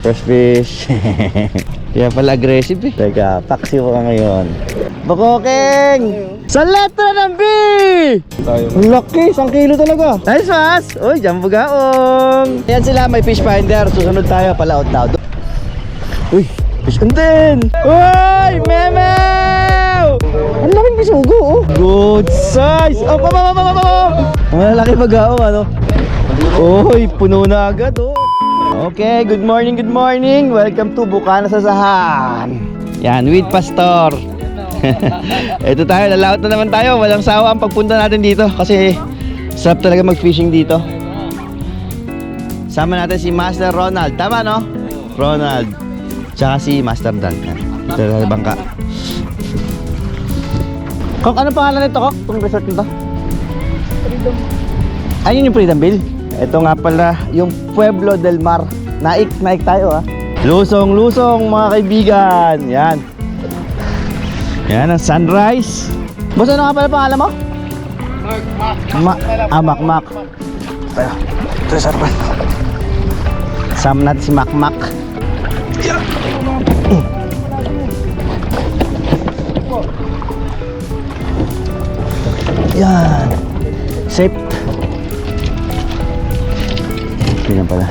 First fish. Kaya pala aggressive eh. Teka, paksiw ka ngayon. Bakokeng! Sa letra ng B! Ang laki, 1 kilo talaga. Nice mas! Uy, jumbo gaong. Yan sila, may fish finder. Susunod tayo, palaot daw. Uy, fish on din! Uy, memew! Ang laking bisugo oh. Good size! Oh, malaki pag-gaong ano. Uy, puno na agad oh. Okay, good morning, good morning. Welcome to Bukana Sasahan. Yan, with Pastor. Ito tayo, lalaot na naman tayo. Walang sawa ang pagpunta natin dito kasi sarap talaga mag-fishing dito. Sama natin si Master Ronald. Tama no? Ronald. Tsaka si Master Dan. Ito na bangka. Kok, ano pangalan nito, Kok? Itong resort nito? Freedom. Ayun yung Freedom Bill? Ito nga pala yung Pueblo del Mar. Naik tayo ha. Lusong mga kaibigan. Yan. Yan ang sunrise. Boss, ano nga pala pangalan mo? Makmak. Ito sa harapan. Sama natin si Makmak. Yan. Safe. Yan pala.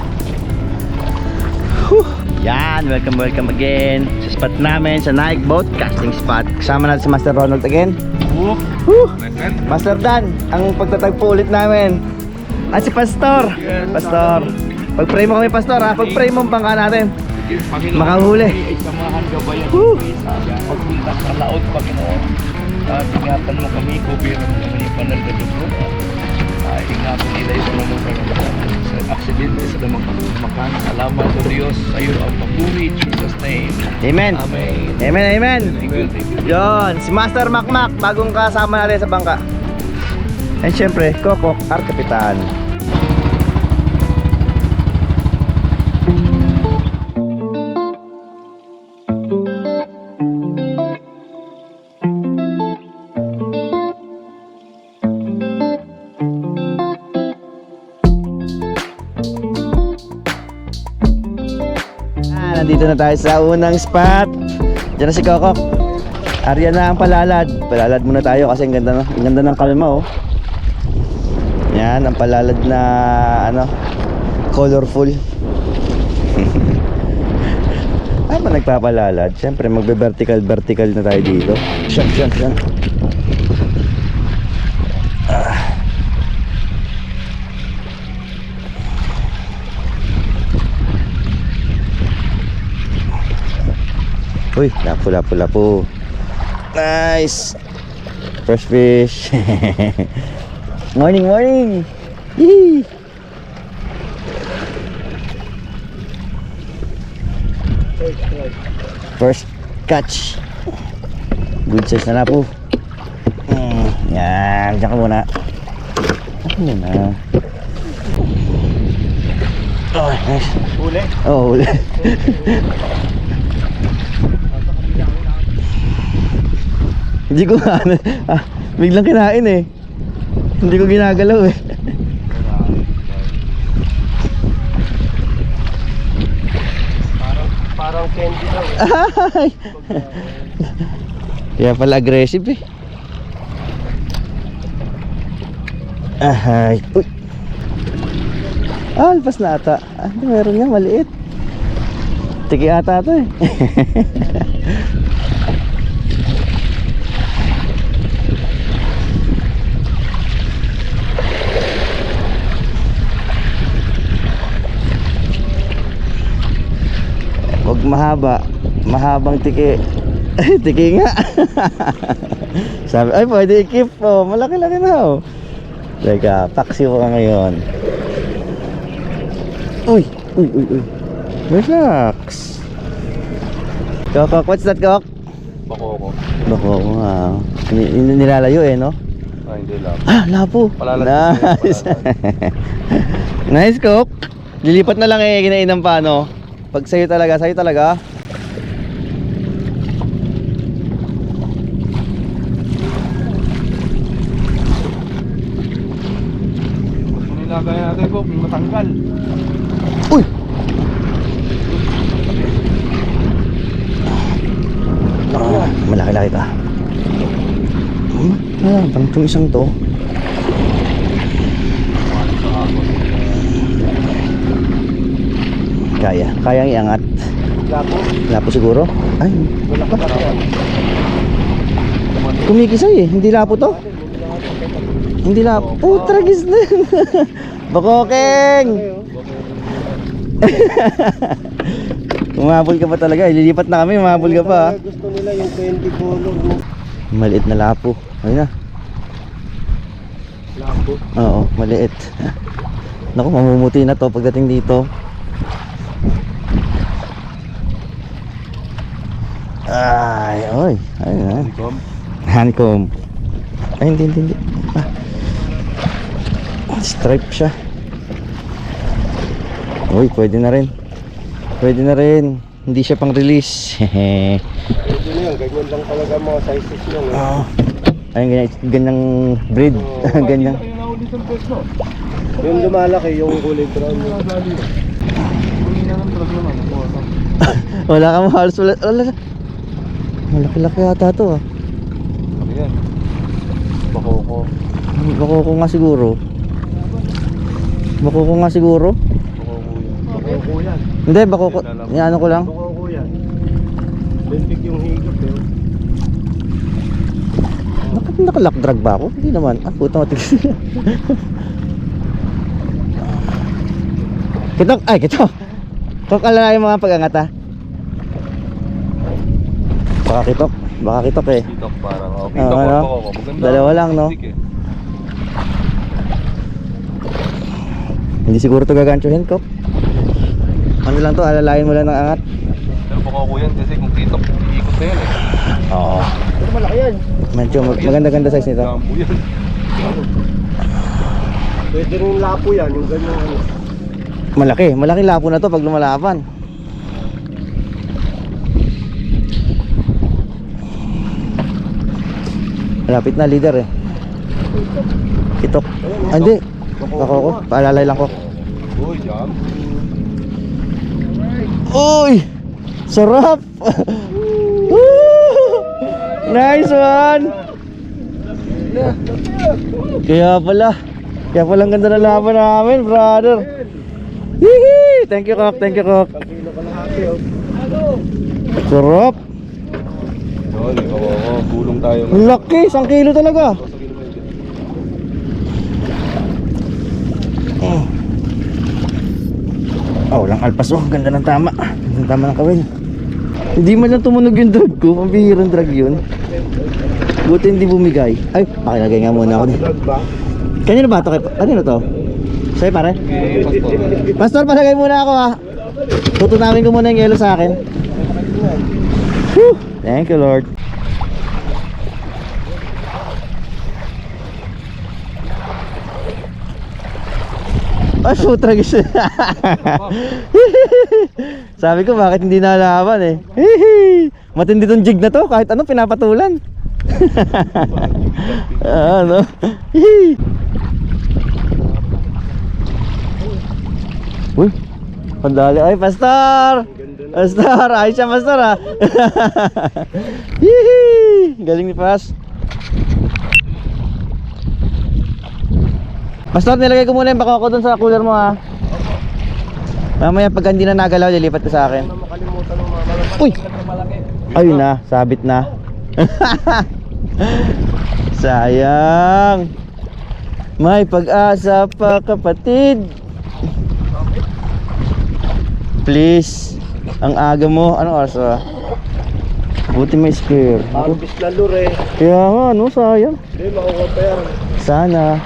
Yan, welcome again sa spot namin, sa Naik Boat Casting Spot. Kasama natin si Master Ronald again. Master Dan, ang pagtatagpo ulit namin. At si Pastor. Pastor, pag-pray mo kami, Pastor ha. Pag-pray mo ang bangka natin, makahuli. Samahan gabayan sa pagpunta sa laot, Panginoon. Ingatan mo kami, kubiran mo kami yung panaldalig mo. Ingatan nila yung mga sa aksidente sa damang makan. Salamat sa Diyos sa iyo ang papuri in Jesus name. Amen. Amen. Thank you. Yon, si Master Makmak, bagong kasama natin sa bangka. And syempre, Kokok, our kapitan. Nandito na tayo sa unang spot. Diyan na si Kokok. Arya na ang palalad. Palalad muna tayo kasi ang ganda ng kalma oh. Yan, ang palalad na ano, colorful. Ay ba nagpapalalad? Siyempre magbe-vertical na tayo dito. Siyan. Uy, lapu. Nice. First fish. Morning. Yee. First catch. Good size na lapu. Yan, diyan ka muna. Oh, nice. Huli? Oh, huli. Hindi ko biglang kinain eh. Hindi ko ginagalaw eh. Parang candy daw Ay! Kaya pala aggressive eh. Ay! Uy! Alpas na ata. Meron nga maliit. Tiki ata ito eh. Huwag mahabang tiki. Tiki nga. Sabi, ay pwede i-keep oh. Malaki-laki na oh. Teka, paksiw ka ngayon. Uy. Relax. Kokok, what's that, Kok? Bako nga. Nilalayo eh, no? Hindi lang. Lapo. Nice. Nice, Kok. Lilipat na lang eh, kinainan pa, no? Pag sa'yo talaga. Nilagay natin ko, matanggal. Uy! laki ka. Parang itong isang to. Kayang iangat. Lapo siguro. Ay, kumikisay eh, hindi lapo to. Hindi lapo. Oh, tragis na. Bakokeng. Umabol ka pa talaga, ililipat na kami, umabol ka pa. Gusto nila yung 20 color mo. Maliit na lapo. Ayun na. Lapo. Oo, maliit. Naku, mamumuti na to pagdating dito. Ay, oy. Ayun na. Honeycomb. Ay, hindi. Stripe siya. Uy, pwede na rin. Hindi siya pang release. Pwede na yan, ganyan lang talaga mga sizes nyo. Oo. Ayun, ganyang breed. Ganyang. Yung lumalaki, yung kulay brown. Wala kang halos. Wala. Malaki-laki yata to ah. Ano yan? Bakoko. Bakoko nga siguro. Bakoko yan. Hindi, bakoko. Ano ko lang. Bakoko yan. Lintik yung higop eh. Nakalock drag ba ako? Hindi naman. Ah, puta matigil. Kitok. Tok alala yung mga pag-angat ha. Baka kitok eh. Kitok parang. Oh, kitok ano? Bakoko. Maganda. Dalawa lang no. Hindi siguro to gaganchuhin ko. Ano lang to, alalayan mo lang ng angat. Pero bakoko yan kasi kung kitok, iikot na yan eh. Oo. Pero malaki yan. Medyo maganda-ganda size nito. Lambo yan. Pwede rin lapo yan, yung ganyan ano. Malaki lapo na to pag lumalaban. Malapit na leader eh. Kitok. Ah, hindi. Bakoko. Paalalay lang ko. Uy, jam. Uy! Sarap! Nice one! Kaya pala ang ganda na laban namin, brother. Hihi! Thank you, Kok. Kilo kalahati oh. Sarap! Yun, bakoko. Gulong tayo. Ang laki, 1 kilo talaga. Oh, walang alpas. Oh, ganda ng tama. Ganda ng tama ng kawin. Hindi man lang tumunog yung drag ko. Pambihirang drag yun. Buti hindi bumigay. Ay, pakilagay nga muna ako. Drag ba? Kanino ba ito? Kanino to? Sa'yo pare? Pastor, palagay muna ako ha. Tutunawin ko muna yung yelo sa akin. Whew. Thank you Lord. Ay, putragis. Sabi ko bakit hindi nalaban eh. Matindi tong jig na to, kahit ano pinapatulan. Ano? Uy, pandali. Ay, Pastor! Pastor, ayos siya Pastor ha. Galing ni Pas. Pastor, nilagay ko muna yung bakoko dun sa cooler mo ha. Mamaya pag hindi na nagalaw, lilipat ko sa akin. Makalimutan ng mga malaki. Uy! Ayun na, sabit na. Sayang. May pag-asa pa kapatid. Please. Ang aga mo, anong oras ba? Buti may spare. Harvest na lure. Kaya nga, no, sayang. Hindi, makukuha pa yan. Sana.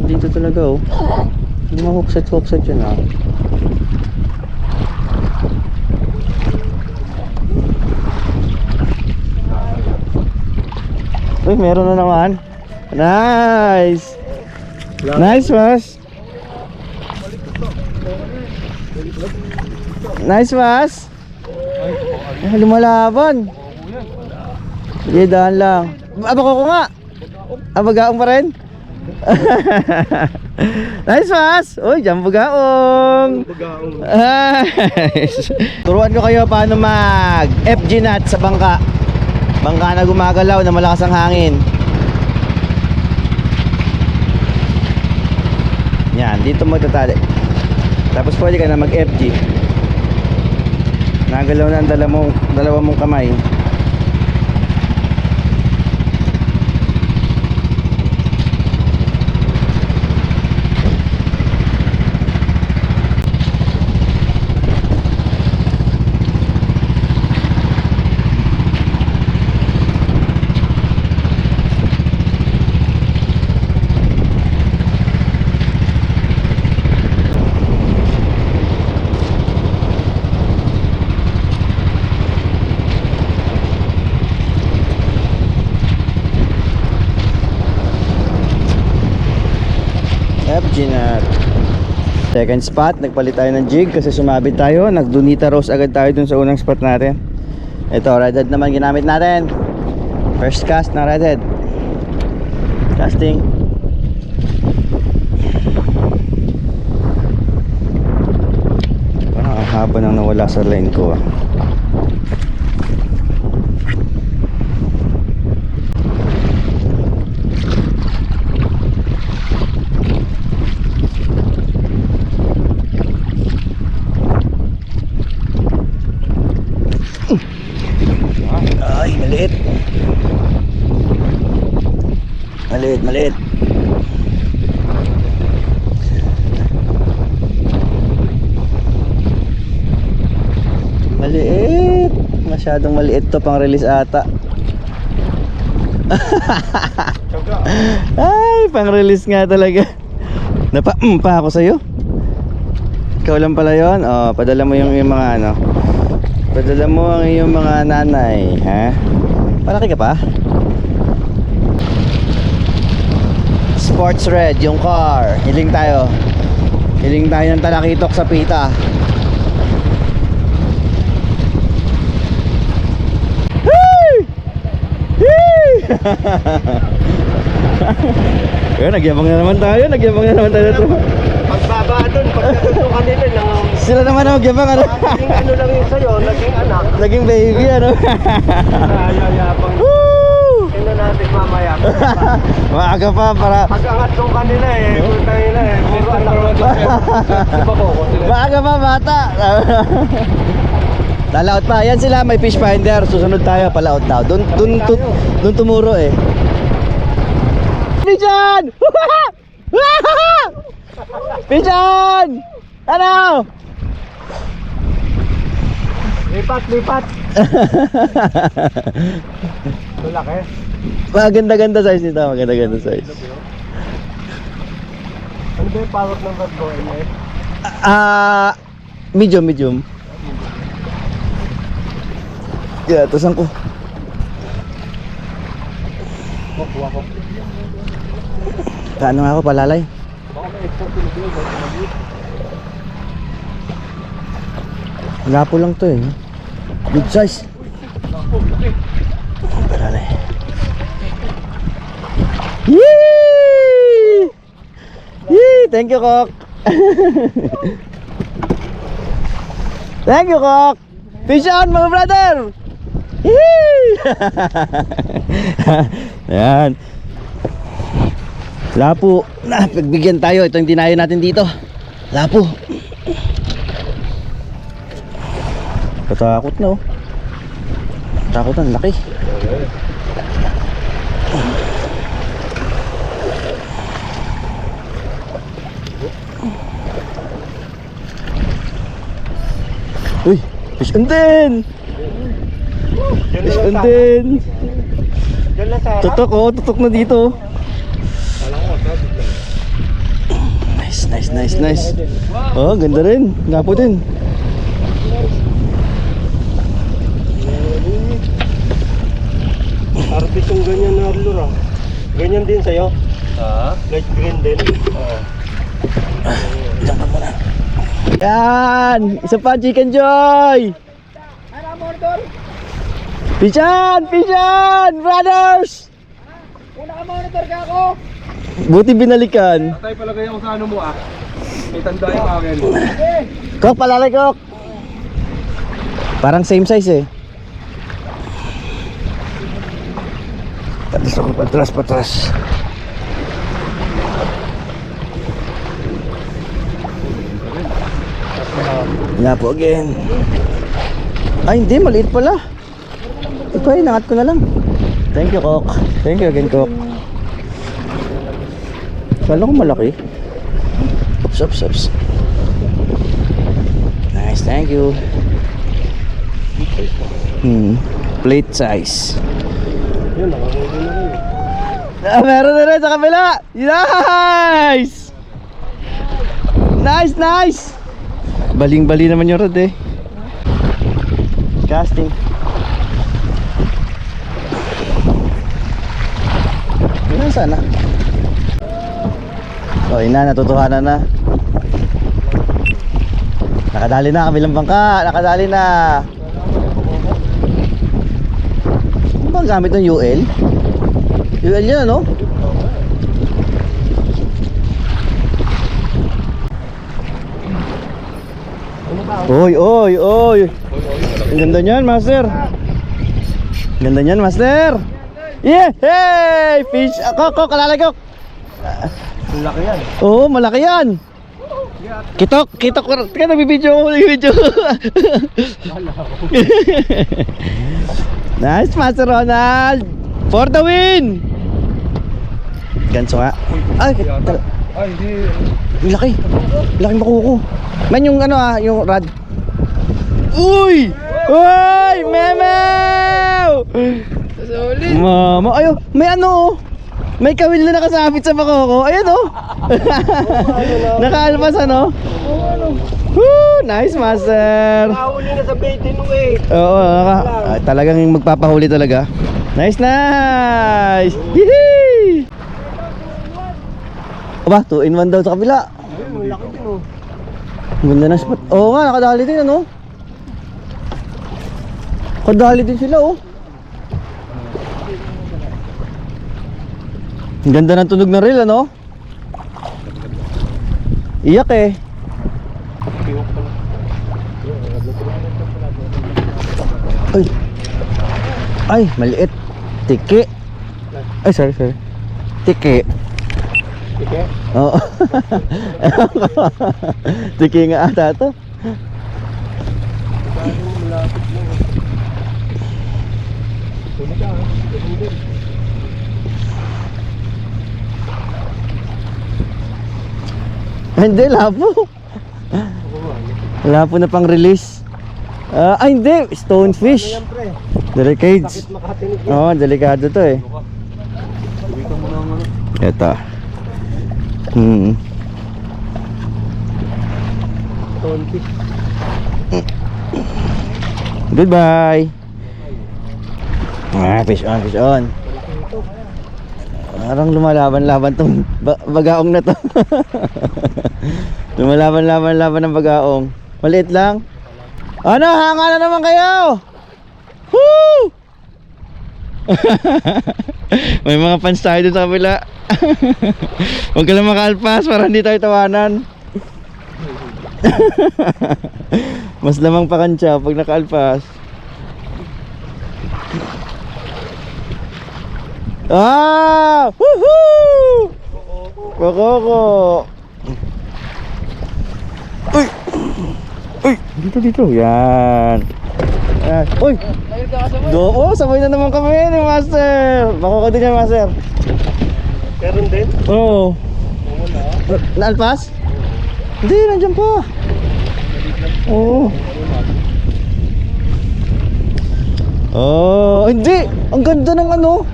Dito talaga oh. Hindi mahukset yun ah. Uy, meron na naman. Nice. Nice, Mas. Nice, Mas. Ay, lumalaban. Sige, dahan lang. Abak ko nga. Abagaong pa rin. Nice Mas! Uy, jumbo gaong! Nice! Turuan ko kayo paano mag FG nut sa bangka. Bangka na gumagalaw na malakas ang hangin. Yan, dito mo tatali. Tapos pwede ka na mag FG. Nagalaw na ang dalawa mong kamay. FG nut. Second spot, nagpalit tayo ng jig kasi sumabit tayo. Nagdunita rose agad tayo dun sa unang spot natin. Ito, redhead naman ginamit natin. First cast na redhead. Casting. Parang ang haba nang nawala sa line ko. Ay, maliit. Maliit. Maliit. Masyadong maliit to, pang release ata. Ay, pang release nga talaga. Pa ako sa'yo. Ikaw lang pala yun. Oh, padala mo yung mga ano. Padala mo ang iyong mga nanay, ha? Malaki ka pa? Sports red, yung car. Hiling tayo ng talakitok sa pita. Hey! Hey! Nagyabang na naman tayo dito. Pagbaba doon, pagkatuto kanila lang. Sila naman ang magyabang, ano? Naging ano lang yun sa'yo, naging anak. Naging baby, ano? Ayayabang. Woo! Tingnan natin mamaya. Maaga pa para Pag-angat yung kanila putang ina puro anak. maaga pa bata. Lalaot pa. Yan sila, may fish finder. Susunod tayo, palaot daw. Doon tumuro eh. Pijan! Pijan! Ano? Lipat. Malaki. Maganda-ganda size nito. Maganda-ganda size. Ano ba yung power ng rod mo, MS? Medium. Yeah, tasan ko. Kuha ko. Kaano nga ako palalay? Baka may extra pinagulog. Lapo lang to eh. Good size. Palalay. Yee! Yee! Thank you, Kok. Thank you, Kok. Fish on, mga brother. Yee! Ayan. Lapo. Pagbigyan tayo. Ito yung dinayo natin dito. Lapo. Katakot na oh. Takot na, laki. Uy, fish on din. Fish on din. Diyan lang sa harap. Tutok oh, tutok na dito. Nice. Oh, ganda rin. Lapo din. Artist yung ganyan na lura. Ganyan din sa'yo? Light green din? Oo. Diyan ka muna. Yan! Isa pa, Chicken Joy! Pichan! Brothers! Una ka monitor ka ako! Buti binalikan. Tayo palagay ako sa ano mo ah. May tanda yung akin. Kok, palalay kok. Parang same size eh. Patras ako, patras. Wala po again. Ay hindi, maliit pala. Ito ay, nangat ko na lang. Thank you, Kok. Thank you again, Kok. Kala ko malaki. Oops. Nice, thank you. Plate size. Yun, nakahuli na rin. Meron na rin sa kabila. Nice! Nice! Baling-bali naman yung rod eh. Casting. Ilan sana? So, natutuhanan na. Nakadali na, kabilang bangka. Nakadali na. Ano bang gamit ng UL? UL yan, ano? Oy. Ang ganda niyan, master. Ganda niyan, master. Yeah! Hey! Fish! Kok, kalalay kok. Laki yan. Oo, malaki yan. Kitok. Kaya nabibidyo. Nice, Master Ronald. For the win! Ganso nga. Ay, Ay, hindi. ang laki. Laking makuko. Man yung ano yung rod. Uy! Uy! Memew! Mama, ayo, may ano. May kawil na nakasabit sa makoko. Ayun oh. Nakaalpas ano? Woo! Nice, Master. Nakahuli na sa baitin mo eh. Oo, talagang magpapahuli talaga. Nice! Yehey! Aba, 2 in 1 daw sa kabila. Ang laki din oh. Ang ganda ng spot. Oo nga, nakadali din ano. Nakadali din sila oh. Ang ganda ng tunog ng reel ano. Iyak eh. Ay, maliit. Tiki. Ay, sorry. Tiki. Tike? Oo. Tiki nga ata to. Malapit lang. Tuloy ka ha. Hindi, lapo. Lapo na pang release. Ay, hindi. Stonefish. Ayan pre. Delicades. Sakit makatinig yan. Oo, delikado to eh. Tuloy ka muna ang ano. Ito. Stonefish. Goodbye. Fish on. Parang lumalaban-laban tong bagaong na to. Lumalaban-laban ng bagaong. Maliit lang. Ano, hanga na naman kayo. Woo! May mga fans tayo dun sa kabila. Huwag ka lang makaalpas para hindi tayo tawanan. Mas lamang pa kantsa pag nakaalpas. Woohoo! Kokoko. Uy, dito. Yan. Uy. Oo, sabay na naman kami ni Master. Bako ka din yan, Master. Meron din? Oo. Naalpas? Hindi, nandiyan pa. Oo. Oh, hindi. Ang ganda ng ano.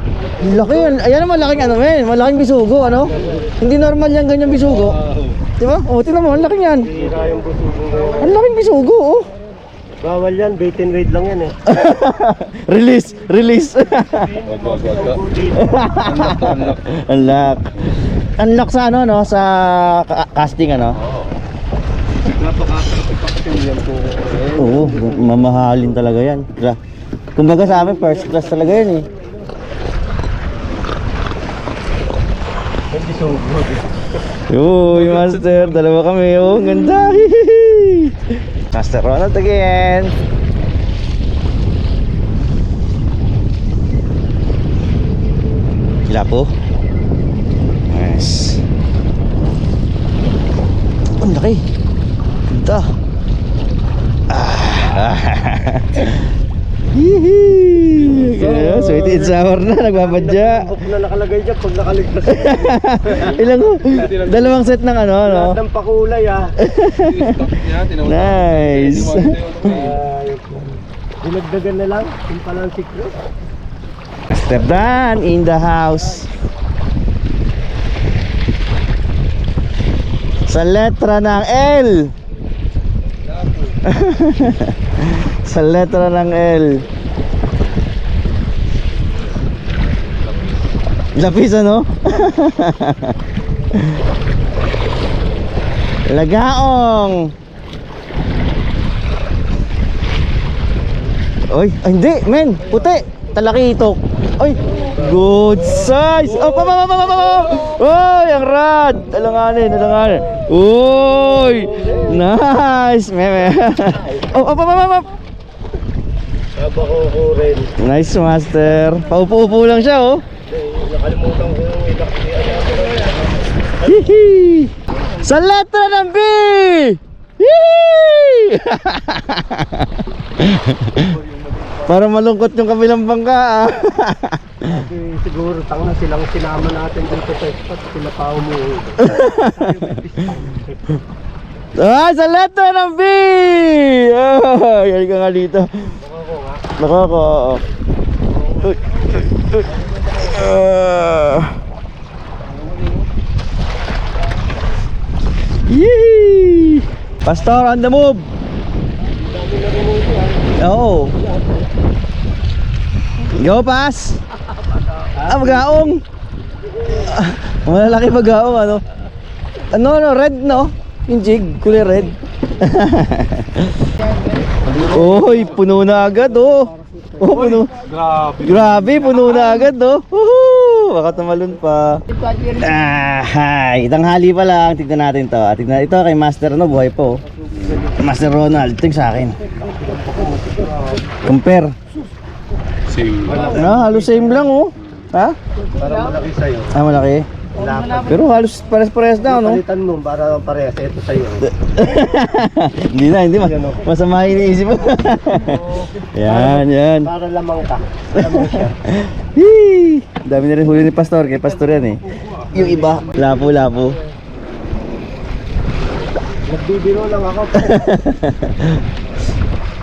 Laki yan. Ayan ang malaking ano, men. Malaking bisugo, ano? Hindi normal yan ganyan bisugo. Diba? Oh, tingnan mo, ang laki yan. Hira yung busugong ngayon. Ang laking bisugo, oh. Bawal yan, bait and raid lang yan eh. Release. Unlock sa ano, no? Sa casting, ano? Napaka-packaging yan po. Oo, mamahalin talaga yan. Kumbaga sa amin, first class talaga yan eh. Hindi Sugod. Uy, Master, dalawa kami. Oh, ang ganda. Hihihi. Master Ronald again. Gila po. Nice. Ang laki. Ganda. Hihi. Sweet and sour na, nagbabadya. Buk na nakalagay dyan pag nakaligtas. Ilang dalawang set ng ano, no? Lahat ng pakulay ah. Nice. Dinagdagan na lang. Yung pala ang secret. Master Dan in the house. Sa letra ng L. Sa letra ng L. Lapis ano? Lagaong. Oy, ay, hindi, men, puti. Talakitok. Oy, good size. Oh, oy, ang rad. Alanganin. Oy, nice, meme. Oh. Nabako rin. Nice, Master. Paupo-upo lang siya, oh. Nakalimutan ko yung ilak ni Hihi. Sa letra ng B. Hihi. Para malungkot yung kabilang bangka, ah. Siguro tanga silang sinama natin dito sa spot. Sila pa umuwi. Ah, sa letra ng B. Ah, yan ka nga dito. Nakako. Yee! Pastor on the move. Oo. Go pass. Magaong. Malalaki magaong ano. Ano, red no? Yung jig, kulay red. Oy, puno na agad oh. Oh, puno. Grabe, puno na agad oh. Woohoo! Baka tumalon pa. Hi, tanghali pa lang. Tignan natin to. Tignan ito kay Master no, buhay po. Master Ronald, ito yung sa akin. Compare. Same. Halos same lang oh. Ha? Para malaki sa'yo. Malaki. Pero halos pares-pares na no? Palitan mo para parehas. Ito sa'yo. Hindi masama iniisip mo. Yan. Para lamang ka. Lamang siya. Hii! Dami na rin huli ni Pastor, kay Pastor yan eh. Yung iba, lapo. Nagbibiro lang ako.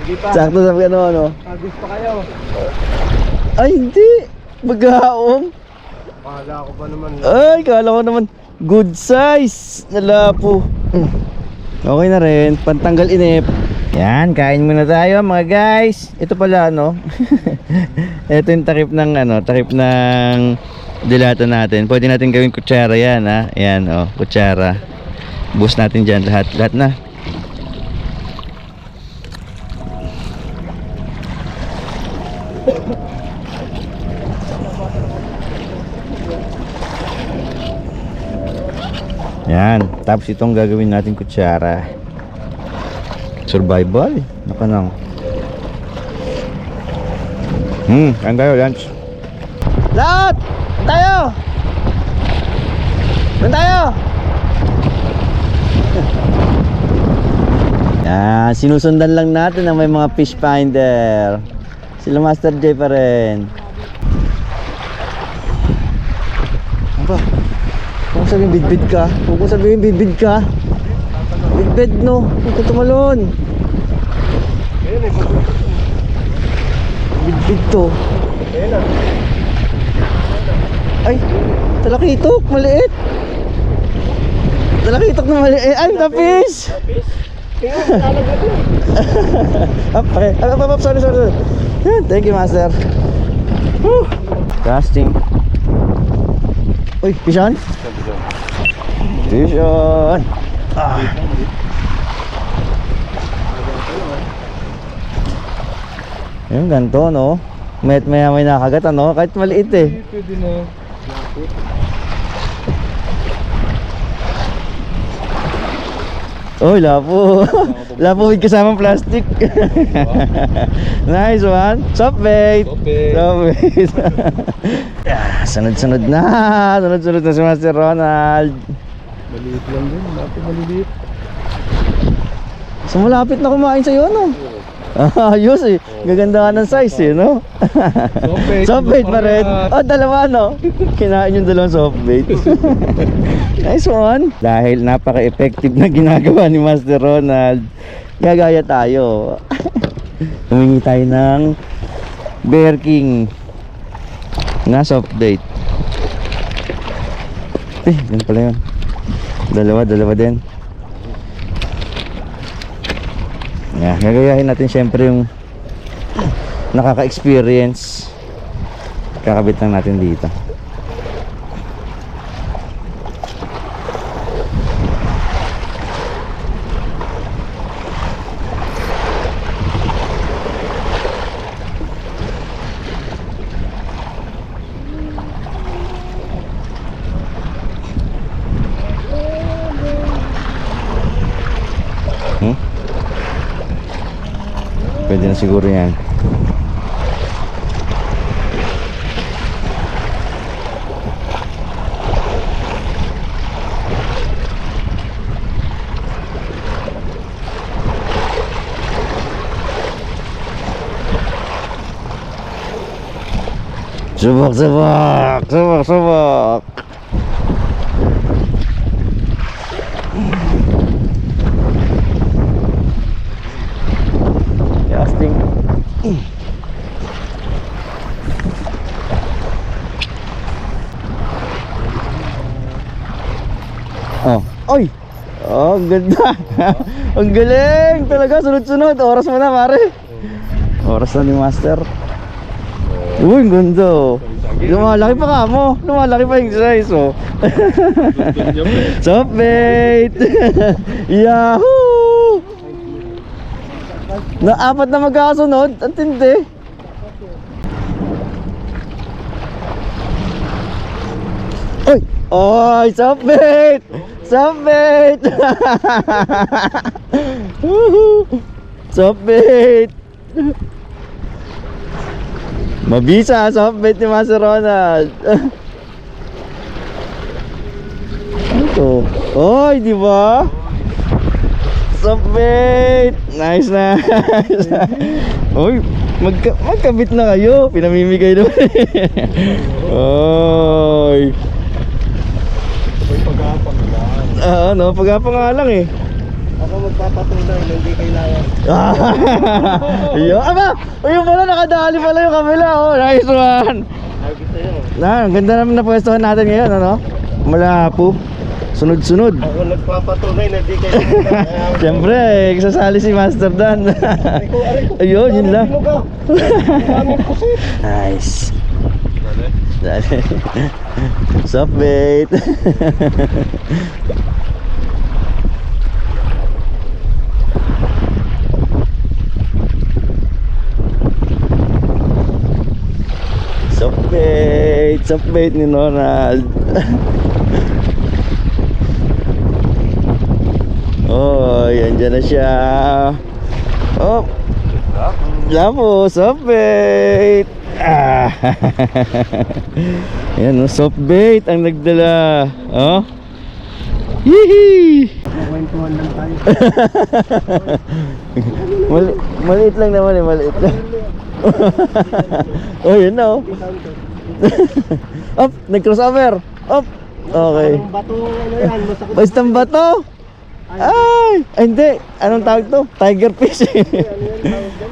Hindi pa. Sakto sa ano. Agos pa kayo. Ay, hindi. Magaong. Kala ko pa naman. Ay, kala ko naman good size na lapo. Okay na rin, pantanggal inip. Yan, kain muna tayo mga guys. Ito pala ano. Ito yung takip ng dilata natin. Pwede natin gawin kutsara yan ha. Yan oh, kutsara. Bus natin dyan lahat na. Yan, tapos itong gagawin natin kutsara. Survival. Nakanang. Kain tayo, lunch. Lahat! Tayo! Yan, sinusundan lang natin ang may mga fish finder. Sila Master J pa rin. Apa? Huwag sabihin bidbid ka. Bidbid no. Huwag ka tumalon. Bidbid to. Ay, talakitok. Maliit. Talakitok na maliit. Ay, the fish. Okay. Sorry. Thank you, Master. Casting. Uy, fish on? Fish on. Yung ganito no. May nakagat ano, kahit maliit eh. Pwede na. Oy, lapo. Lapo with kasamang plastic. Nice one. Soft bait. Soft bait. Soft bait. Yeah, sunod-sunod na. Sunod-sunod na si Master Ronald. Maliit lang din, natin maliliit. So malapit na kumain sa'yo, no? Ayos eh. Gaganda ka ng size eh, no? Soft bait pa rin. Oh, dalawa, no? Kinain yung dalawang soft bait. Nice one. Dahil napaka-effective na ginagawa ni Master Ronald, gagaya tayo. Humingi tayo ng Bear King na soft bait. Yan pala yun. Dalawa din. Yeah, gagayahin natin syempre yung nakaka-experience. Kakabit lang natin dito. Pwede na siguro yan. Subak. Casting. Oh, oy. Oh, ang ganda. Ang galing talaga, sunod-sunod. Oras mo na, pare. Oras na ni Master. Uy, ang ganda. Oh. Lumalaki pa ka mo. Lumalaki pa yung size, oh. Soft bait. Yahoo! Apat na magkasunod. Ang tindi. Oy! Oy! Soft bait! Soft bait! Soft bait! Mabisa, soft bait ni Master Ronald. Ano to? Oy, di ba? Soft bait! Nice na! Oy, magkabit na kayo. Pinamimigay naman. Oy! May pag-aapang lang. No, pag-apa nga lang eh. Ako magpapatunay na hindi kailangan. Yo, aba! Yung pala nakadali pala yung kabila. Oh, nice one. Lagi sa'yo. Ang ganda naman na pwestuhan natin ngayon, ano? Malabo. Sunod-sunod. Ako nagpapatunay na hindi kailangan. Siyempre, sasali si Master Dan. Ayun, yun lang. Nice. Dali. Soft bait. Soft bait ni Ronald. Oh, yan dyan na siya. Oh, labo, soft bait. Yan, no, soft bait ang nagdala. Oh, hihi. Kwentuhan lang tayo. Maliit lang naman eh, maliit lang. Oh, yun na oh. Up, nag-crossover. Up. Okay. Ang bato, ano yan, masakit. Bastang bato. Ay, hindi. Anong tawag to? Tiger fish.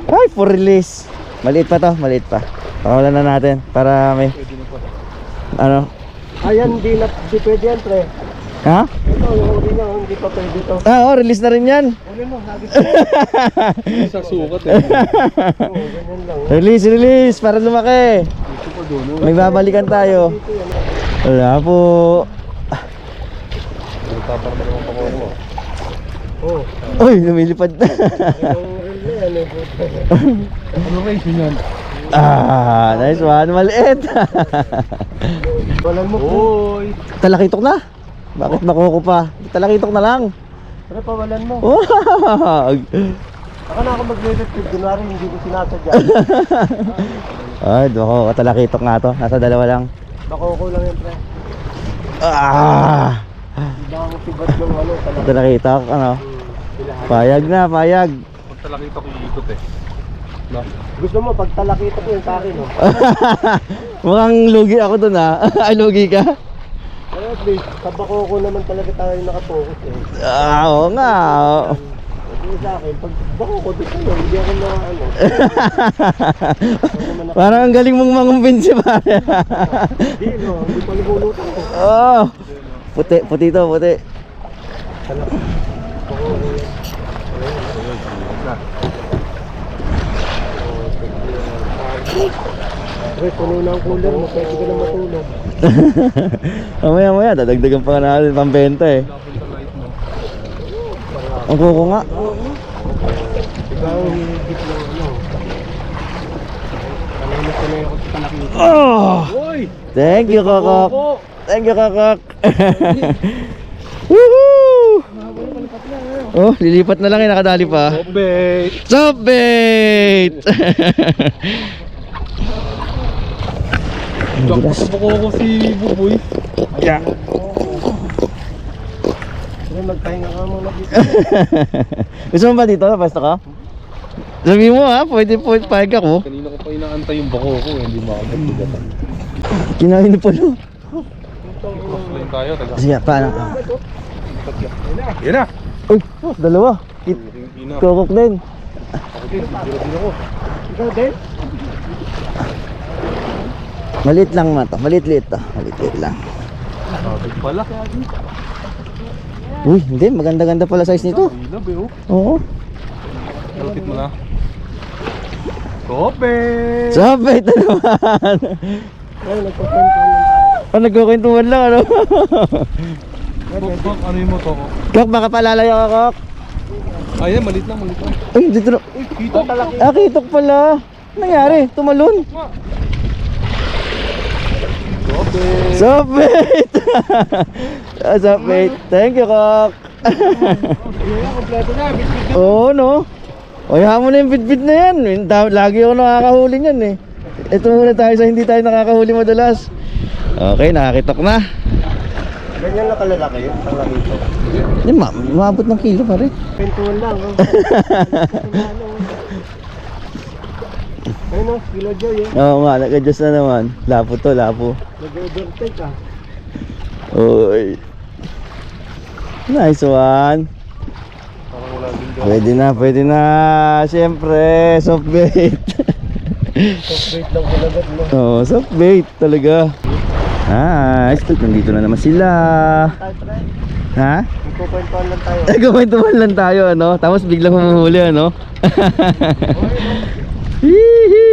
Ay, for release. Maliit pa to, maliit pa. Pakawalan na natin para may ano? Ayan, di pwede yan, pre. Ha? Ito, yung huli niya, hindi pa pwede to. Oh, release na rin yan. Huli mo, sabi ko. Sa sukat eh. Oo, ganyan lang. Release para lumaki. May babalikan tayo. Wala po. Nagpaparman naman pa mo. Oo. Uy, lumilipad na. Ang reel na yan, eh. Ano race yun yan? Nice one. Maliit. Walang mo po. Oy! Talakitok na. Bakit makuko pa? Talakitok na lang. Ano, pawalan mo. Wag! Baka na ako magre-retrieve. Kunwari, hindi ko sinasadya. Ay, bako, katalakitok nga to. Nasa dalawa lang. Bako ko lang yan, pre. Ah! Iba ang sibat ng ano, talaga. Katalakitok, ano? Payag na, payag. Pag talakita ko iikot eh. No? Gusto mo, pag talakita ko yun sa akin, oh. Mukhang lugi ako dun ah. Ay, lugi ka? Pero at least, sa bako ko naman talaga tayo nakapokus eh. Ah, oo nga. Hindi sa akin, pag bako ko dito yun, hindi ako na ano. Parang ang galing mong mangumbinsi pare. Hindi, no, hindi pa lumulutan ko. Oh. Puti, puti to, puti. Pre, puno na ang cooler mo, pwede ka na matulog. Mamaya, dadagdagan pa nga natin pambenta eh. Ang kuko nga. Ikaw ang hihigit ng ano. Kanina ko na yung nakita. Oh! Uy! Thank you, Kokok. Thank you, Kokok. Woohoo! Oh, lilipat na lang eh, nakadali pa. Bait! Stop bait! Diyak pasabako ko si Buboy. Yeah. Pre, magpahinga ka muna dito. Gusto mo ba dito? Pwesto ka? Sabi mo ha, pwede pahig ako. Kanina ko pa inaantay yung bako ko, hindi makakagigatan. Kinain na pala. Offline tayo, taga. Sige, paano? Yan na! Uy, dalawa. Ina. Kokok din. Ako. Ikaw din? Maliit lang man to, maliit-liit to. Maliit-liit lang. Sabi pala. Uy, hindi, maganda-ganda pala size nito. Ilab eh oh. Oo. Malapit mo na. Kope! Sabay ito naman. Ay, nagpapento lang tayo. Ah, nagkukwentuhan lang ano. Bok, ano yung mo to? Kok, baka palalayo ka, Kok. Ayan, malit lang. Ay, dito na. Uy, kita talaki. Ah, kitok pala. Anong nangyari? Tumalon. Kope! Sabit. Sabit. Thank you, Kok. Kompleto na, bitbit. Oo, no? O, yahan mo na yung bit-bit na yan. Lagi ako nakakahuli niyan eh. Ito muna tayo sa hindi tayo nakakahuli madalas. Okay, nakakitok na. Ganyan na kalalaki yun, ang laki ito. Yan, maabot ng kilo pare. Pentuan lang, oh. Ayun, oh, Kilo Joy, eh. Oo nga, nag-adjust na naman. Lapo to, lapo. Nag-overtake, ah. Uy. Nice one. Parang wala din daw. Pwede na. Siyempre, soft bait. Soft bait lang kalagat mo. Oo, soft bait talaga. Nice. Nandito na naman sila. Tayo, pre. Ha? Magkukwentuhan lang tayo. Nagkukwentuhan lang tayo, ano? Tapos biglang humuhuli, ano? Hihi!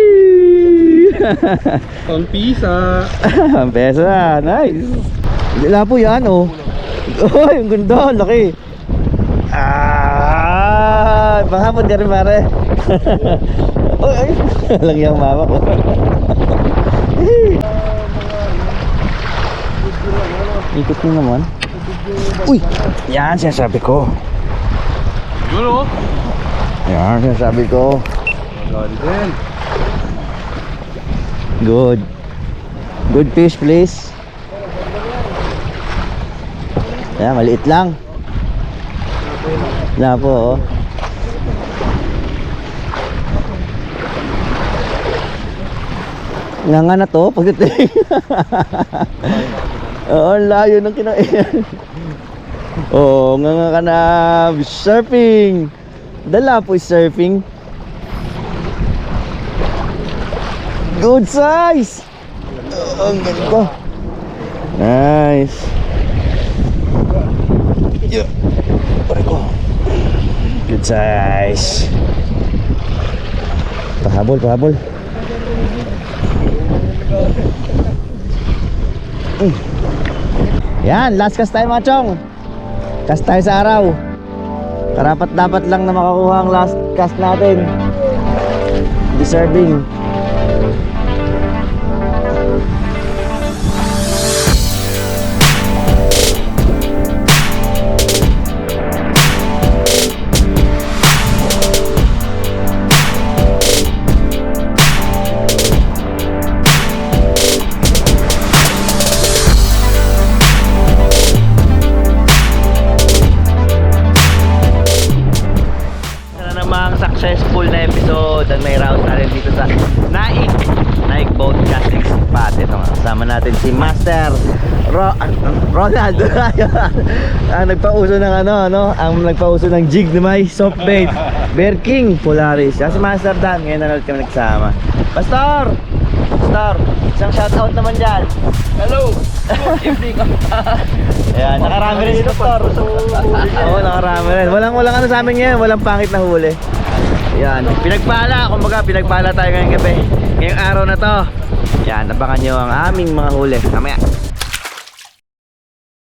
Ang pisa! Ang pesa, nice. Lapo yan, oh. Uy, ang ganda, ang laki. Ah, panghapon ka rin, pare. Uy, ay, laki ang mama ko. Ikot mo naman. Uy, yan sinasabi ko. Yun oh! Yan sinasabi ko. Magali din. Good. Good fish, please. Yan, maliit lang. Lapo, oh. Nga na to, pagdating. Oo, ang layo ng kinain. Oo, nga ka na. Surfing. Dala po surfing. Good size. Ang ganda. Nice. Yeah. Pare ko. Good size. Pahabol, pahabol. Yan, last cast tayo mga chong. Cast tayo sa araw. Karapat dapat lang na makakuha ang last cast natin. Deserving. successful na episode ang nairaos natin dito sa Naik Boat Casting Spot. Ito nga, kasama natin si Master Ronald. Ang nagpauso ng ang nagpauso ng jig na may soft bait, Bear King Polaris. Si Master Dan, ngayon na ulit kami nagsama. Pastor, isang shoutout naman dyan. Hello! Good evening. Ayan, nakarami rin si Pastor. Oo, nakarami rin. Walang ano sa amin ngayon, walang pangit na huli. Ayan, pinagpala tayo ngayong gabi. Ngayong araw na to. Ayan, abangan nyo ang aming mga huli. Mamaya.